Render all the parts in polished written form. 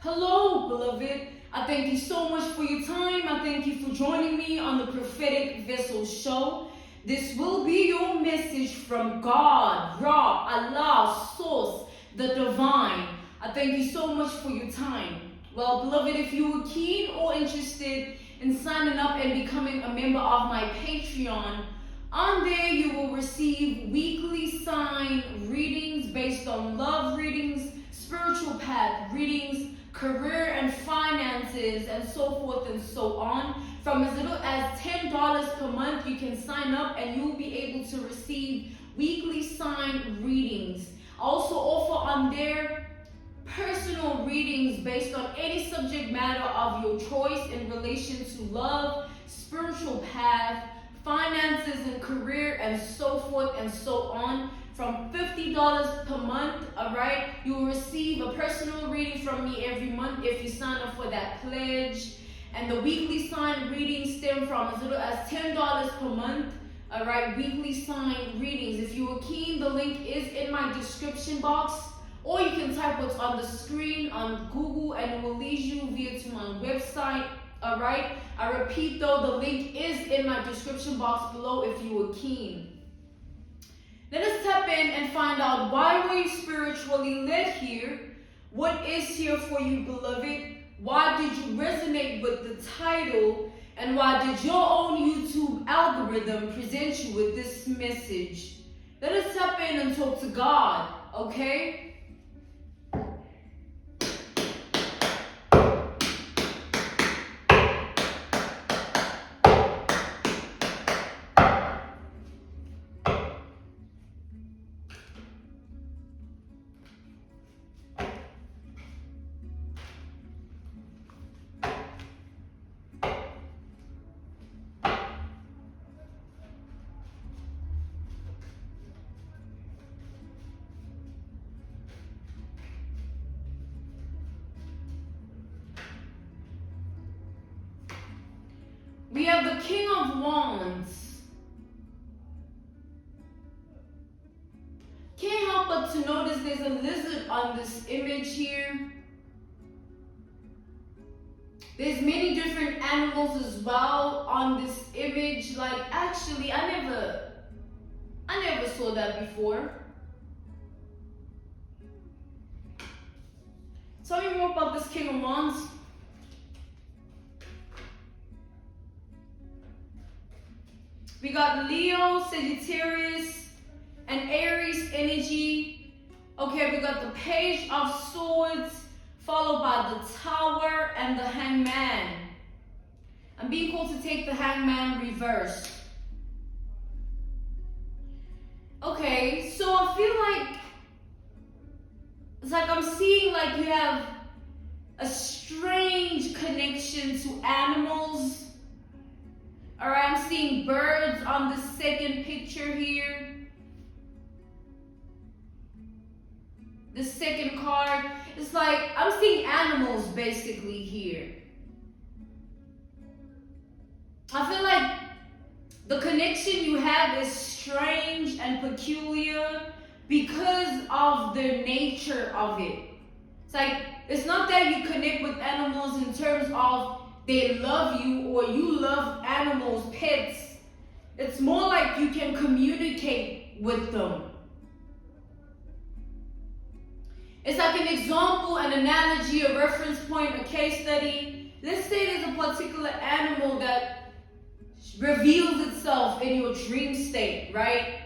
Hello, beloved. I thank you so much for your time. I thank you for joining me on the Prophetic Vessel Show. This will be your message from God, Ra, Allah, Source, the Divine. I thank you so much for your time. Well, beloved, if you were keen or interested in signing up and becoming a member of my Patreon, on there you will receive weekly sign readings based on love readings, spiritual path readings, career and finances, and so forth and so on. From as little as $10 per month, you can sign up and you'll be able to receive weekly sign readings. I also offer on there personal readings based on any subject matter of your choice in relation to love, spiritual path, finances and career, and so forth and so on. From $50 per month, all right, you will receive a personal reading from me every month if you sign up for that pledge. And the weekly sign readings stem from as little as $10 per month, all right, weekly sign readings. If you are keen, the link is in my description box, or you can type what's on the screen on Google and it will lead you via to my website, all right. I repeat though, the link is in my description box below if you are keen. Let us tap in and find out, why were you spiritually led here? What is here for you, beloved? Why did you resonate with the title? And why did your own YouTube algorithm present you with this message? Let us tap in and talk to God, okay? We have the King of Wands. Can't help but to notice there's a lizard on this image here. There's many different animals as well on this image. Like, actually, I never saw that before. Tell me more about this King of Wands. We got Leo, Sagittarius, and Aries energy. Okay, we got the Page of Swords, followed by the Tower and the Hangman. I'm being called to take the Hangman reversed. Okay, so I feel like it's like I'm seeing like you have a strange connection to animals. All right, I'm seeing birds on the second picture here. The second card, it's like I'm seeing animals basically here. I feel like the connection you have is strange and peculiar because of the nature of it. It's like, it's not that you connect with animals in terms of they love you or you love animals, pets. It's more like you can communicate with them. It's like an example, an analogy, a reference point, a case study. Let's say there's a particular animal that reveals itself in your dream state, right?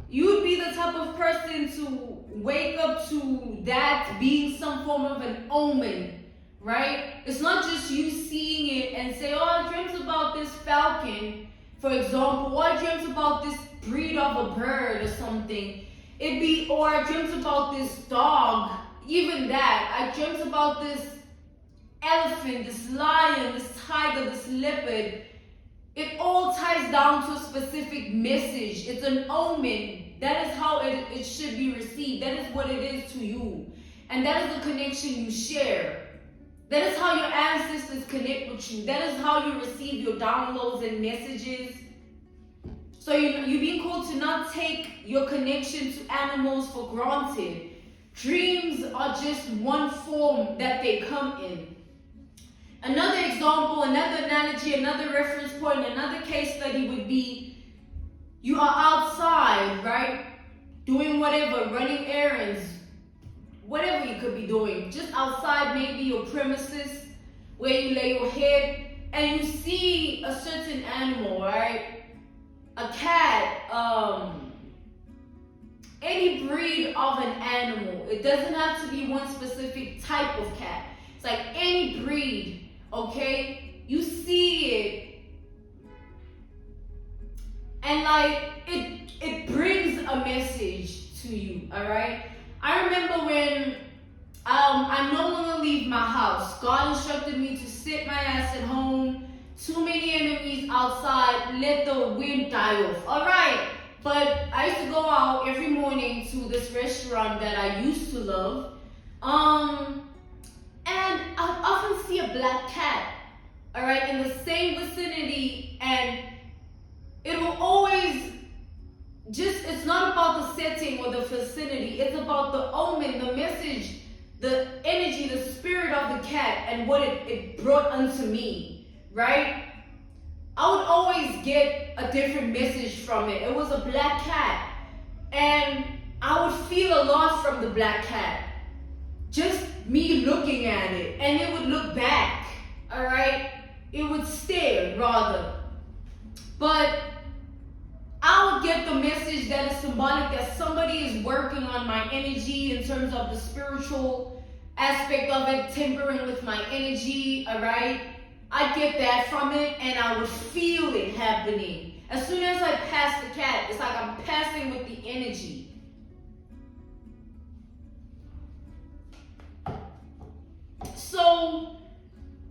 You would be the type of person to wake up to that being some form of an omen. Right? It's not just you seeing it and say, oh, I dreamt about this falcon, for example, or I dreamt about this breed of a bird or something. It'd be, or I dreamt about this dog, even that. I dreamt about this elephant, this lion, this tiger, this leopard. It all ties down to a specific message. It's an omen. That is how it should be received. That is what it is to you. And that is the connection you share. That is how your ancestors connect with you. That is how you receive your downloads and messages. So you're being called to not take your connection to animals for granted. Dreams are just one form that they come in. Another example, another analogy, another reference point, another case study would be you are outside, right? Doing whatever, running errands, whatever you could be doing. Just outside, maybe your premises, where you lay your head, and you see a certain animal, right? A cat, any breed of an animal. It doesn't have to be one specific type of cat. It's like any breed, okay? You see it, and like it brings a message to you, all right? I remember when I no longer leave my house. God instructed me to sit my ass at home. Too many enemies outside. Let the wind die off. All right. But I used to go out every morning to this restaurant that I used to love. And I often see a black cat. All right, in the same vicinity, and it will always it's not about the setting or the vicinity. It's about the omen, the message, the energy, the spirit of the cat, and what it brought unto me, right? I would always get a different message from it. It was a black cat, and I would feel a lot from the black cat. Just me looking at it, and it would look back, all right? It would stare, rather. But I would get the message that is symbolic that somebody is working on my energy in terms of the spiritual aspect of it, tempering with my energy, all right? I'd get that from it, and I would feel it happening. As soon as I pass the cat, it's like I'm passing with the energy. So,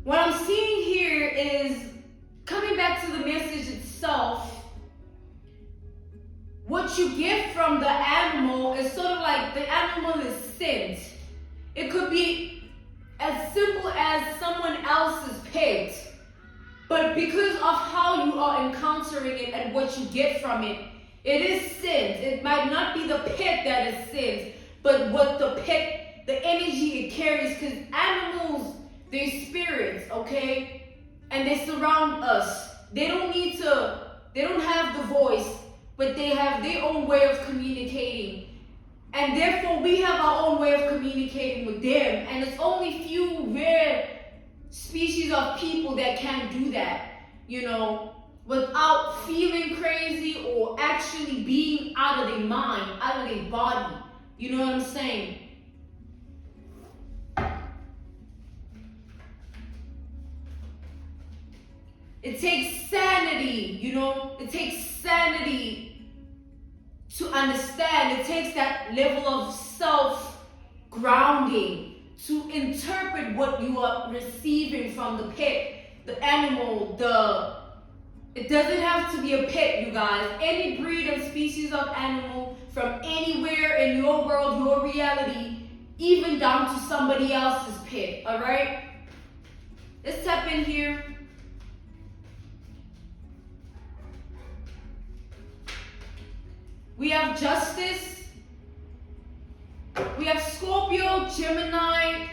what I'm seeing here is, coming back to the message itself, what you get from the animal is sort of like the animal is sent. It could be as simple as someone else's pet, but because of how you are encountering it and what you get from it, it is sent. It might not be the pet that is sent, but what the pet, the energy it carries, because animals, they're spirits, okay? And they surround us. They don't have the voice, but they have their own way of communicating. And therefore, we have our own way of communicating with them. And it's only few rare species of people that can do that, without feeling crazy or actually being out of their mind, out of their body. You know what I'm saying? It takes sanity, it takes sanity to understand. It takes that level of self-grounding to interpret what you are receiving from the pet, the animal, it doesn't have to be a pet, you guys. Any breed and species of animal from anywhere in your world, your reality, even down to somebody else's pet, all right? Let's tap in here. We have justice. We have Scorpio, Gemini,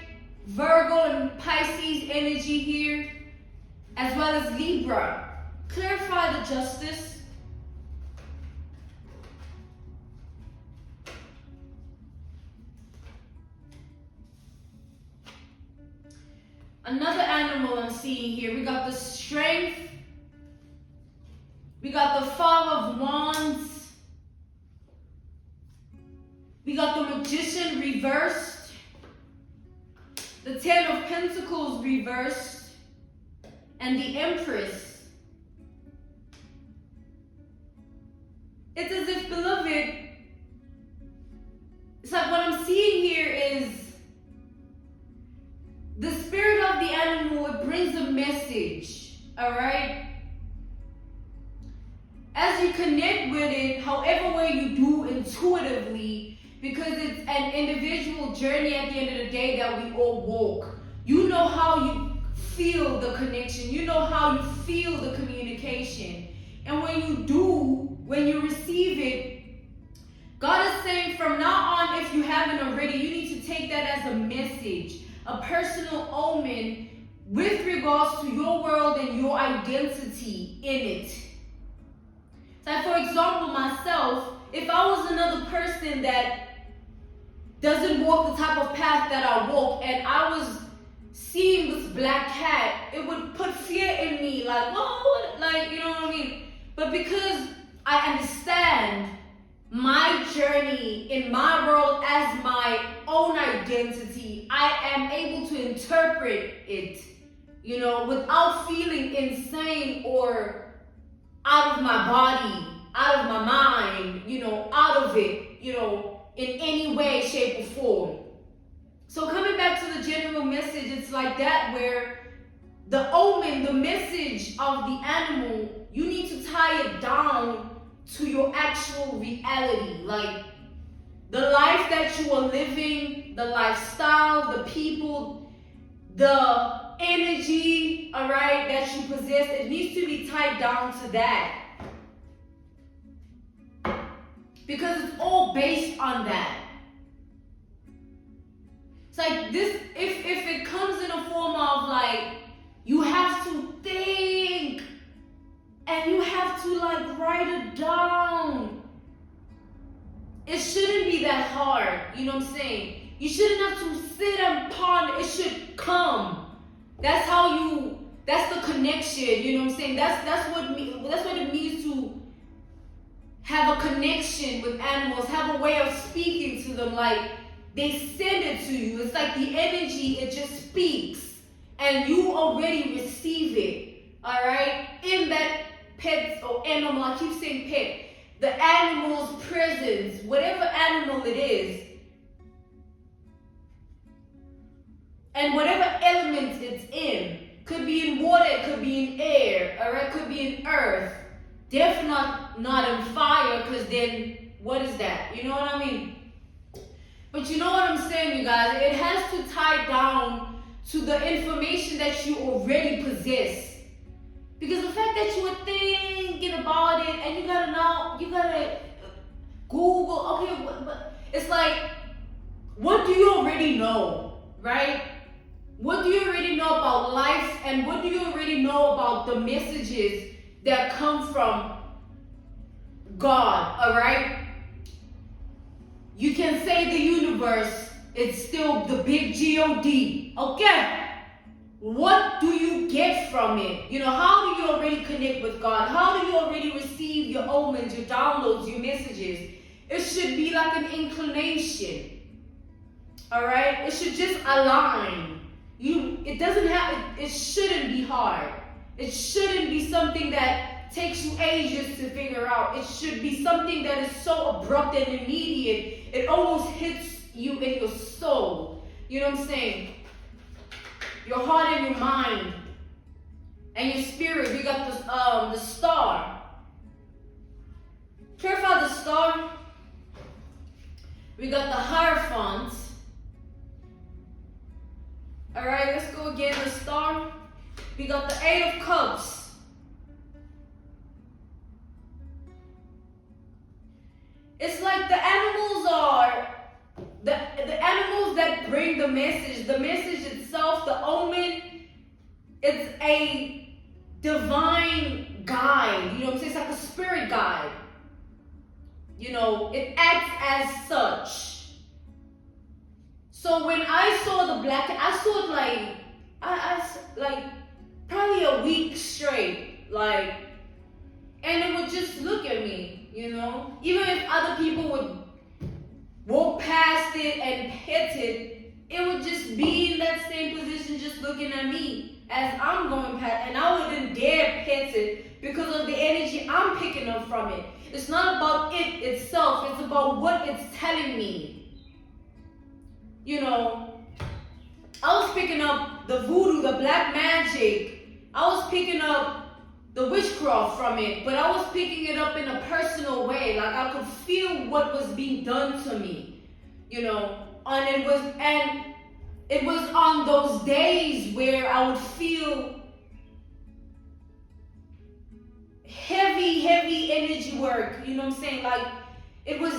Virgo, and Pisces energy here, as well as Libra. Clarify the justice. Another animal I'm seeing here. We got the Strength. We got the Five of Wands. We got the Magician reversed, the Ten of Pentacles reversed, and the Empress. It's as if, beloved, it's like what I'm seeing here is the spirit of the animal. It brings a message, all right? As you connect with it, however way you do intuitively, because it's an individual journey at the end of the day that we all walk. You know how you feel the connection. You know how you feel the communication. And when you receive it, God is saying from now on, if you haven't already, you need to take that as a message, a personal omen with regards to your world and your identity in it. So for example, myself, if I was another person that doesn't walk the type of path that I walk, and I was seeing this black cat, it would put fear in me, like, whoa, like, you know what I mean? But because I understand my journey in my world as my own identity, I am able to interpret it, you know, without feeling insane or out of my body, out of my mind, you know, out of it, you know, in any way, shape, or form. So coming back to the general message, it's like that, where the omen, the message of the animal, you need to tie it down to your actual reality. Like the life that you are living, the lifestyle, the people, the energy, all right, that you possess, it needs to be tied down to that. Because it's all based on that. It's like this, if it comes in a form of like, you have to think and you have to like write it down. It shouldn't be that hard, you know what I'm saying? You shouldn't have to sit and ponder, it should come. That's the connection, you know what I'm saying? That's what it means to have a connection with animals, have a way of speaking to them, like they send it to you. It's like the energy, it just speaks and you already receive it, all right? In that pet or animal, I keep saying pet, the animal's presence, whatever animal it is, and whatever element it's in, could be in water, it could be in air, all right, could be in earth. Definitely not in fire, because then what is that? You know what I mean? But you know what I'm saying, you guys? It has to tie down to the information that you already possess. Because the fact that you were thinking about it and you gotta know, you gotta Google, okay, but it's like, what do you already know, right? What do you already know about life, and what do you already know about the messages that come from God, all right? You can say the universe, it's still the big G-O-D, okay? What do you get from it? You know, how do you already connect with God? How do you already receive your omens, your downloads, your messages? It should be like an inclination, all right? It should just align. It shouldn't be hard. It shouldn't be something that takes you ages to figure out. It should be something that is so abrupt and immediate, it almost hits you in your soul. You know what I'm saying? Your heart and your mind and your spirit. We got the star. Purify the star. We got the Hierophant. All right, let's go again. The star. We got the Eight of Cups. It's like the animals are the animals that bring the message. The message itself, the omen, it's a divine guide. You know what I'm saying? It's like a spirit guide. You know, it acts as such. So when I saw the black, I saw it like, I like probably a week straight, like, and it would just look at me, you know? Even if other people would walk past it and hit it, it would just be in that same position just looking at me as I'm going past, and I wouldn't dare pet it because of the energy I'm picking up from it. It's not about it itself, it's about what it's telling me. You know, I was picking up the voodoo, the black magic. I was picking up the witchcraft from it, but I was picking it up in a personal way. Like I could feel what was being done to me, you know. And it was on those days where I would feel heavy energy work, you know what I'm saying? Like it was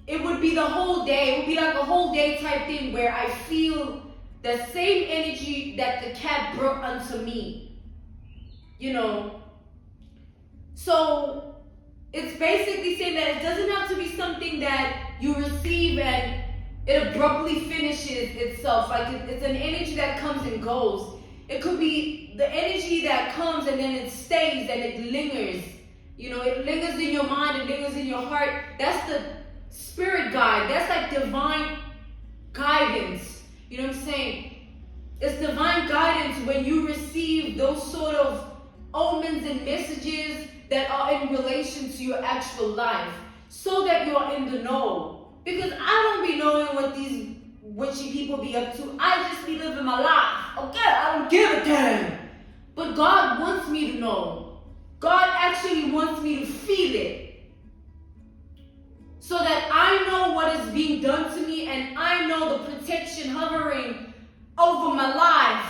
it would be the whole day. It would be like a whole day type thing where I feel the same energy that the cat brought unto me. You know. So it's basically saying that it doesn't have to be something that you receive and it abruptly finishes itself. Like it's an energy that comes and goes. It could be the energy that comes and then it stays and it lingers. You know, it lingers in your mind, it lingers in your heart. That's the spirit guide. That's like divine guidance. You know what I'm saying? It's divine guidance when you receive those sort of omens and messages that are in relation to your actual life, so that you're in the know. Because I don't be knowing what these witchy people be up to. I just be living my life. Okay, I don't give a damn. But God wants me to know. God actually wants me to feel it. So that I know what is being done to me and I know the protection hovering over my life.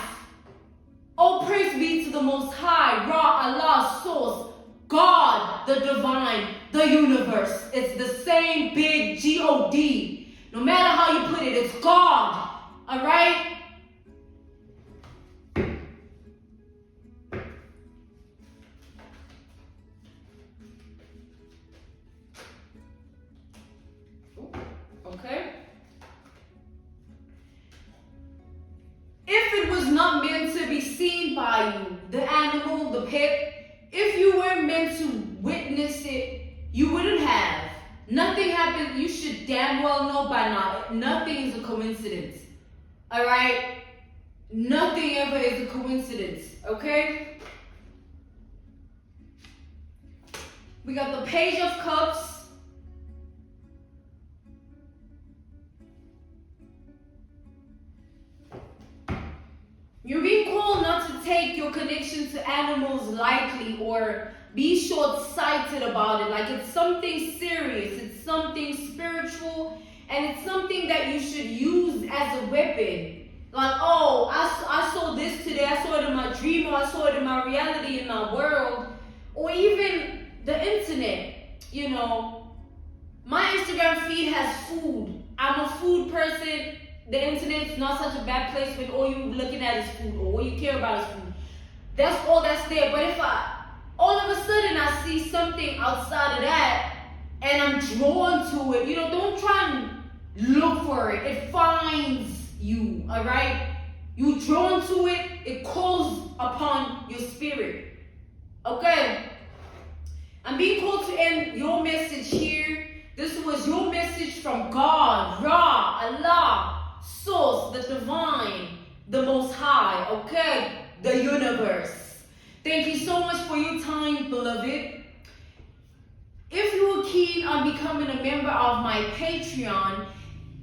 All praise be to the Most High, Ra, Allah, Source, God, the divine, the universe. It's the same big G-O-D. No matter how you put it, it's God. All right? Okay. If it was not meant to be seen by you, the animal, the pet, if you were meant to witness it, you wouldn't have. Nothing happened. You should damn well know by now. Nothing is a coincidence. All right? Nothing ever is a coincidence. Okay? We got the Page of Cups. You're being called not to take your connection to animals lightly or be short-sighted about it. Like it's something serious, it's something spiritual, and it's something that you should use as a weapon. Like, oh, I saw this today, I saw it in my dream, or I saw it in my reality, in my world, or even the internet. You know, my Instagram feed has food. I'm a food person. The internet's not such a bad place when all you're looking at is food or all you care about is food. That's all that's there. But if all of a sudden I see something outside of that and I'm drawn to it, you know, don't try and look for it. It finds you, all right? You're drawn to it, it calls upon your spirit. Okay? I'm being called to end your message here. This was your message from God, Ra, Allah, Source, the divine, the Most High, okay? The universe. Thank you so much for your time, beloved. If you are keen on becoming a member of my Patreon,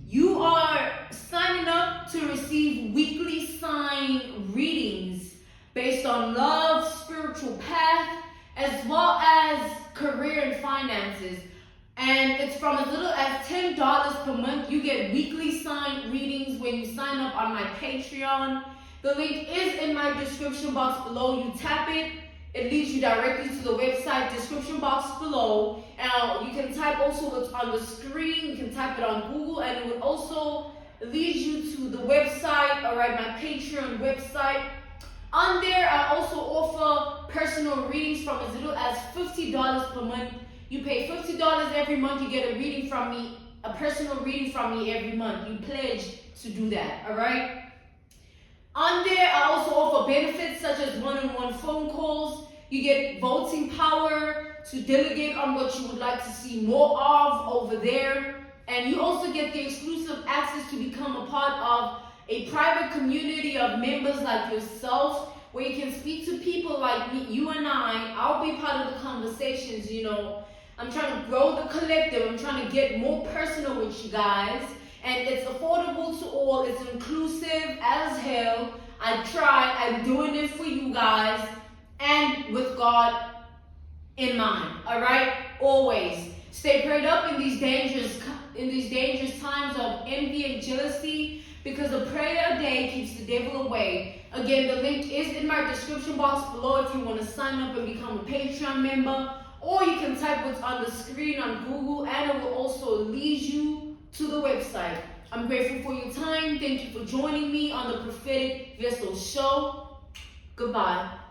you are signing up to receive weekly sign readings based on love, spiritual path, as well as career and finances. And it's from as little as $10 per month. You get weekly sign readings when you sign up on my Patreon. The link is in my description box below. You tap it, it leads you directly to the website description box below. And you can type also what's on the screen. You can type it on Google, and it will also lead you to the website, all right, my Patreon website. On there, I also offer personal readings from as little as $50 per month. You pay $50 every month, you get a reading from me, a personal reading from me every month. You pledge to do that, all right? On there, I also offer benefits such as one-on-one phone calls. You get voting power to delegate on what you would like to see more of over there. And you also get the exclusive access to become a part of a private community of members like yourself, where you can speak to people like me, you and I'll be part of the conversations, you know. I'm trying to grow the collective. I'm trying to get more personal with you guys. And it's affordable to all. It's inclusive as hell. I try. I'm doing it for you guys. And with God in mind. All right? Always. Stay prayed up in these dangerous times of envy and jealousy, because a prayer a day keeps the devil away. Again, the link is in my description box below if you want to sign up and become a Patreon member. or you can type what's on the screen on Google, and it will also lead you to the website. I'm grateful for your time. Thank you for joining me on the Prophetic Vessel Show. Goodbye.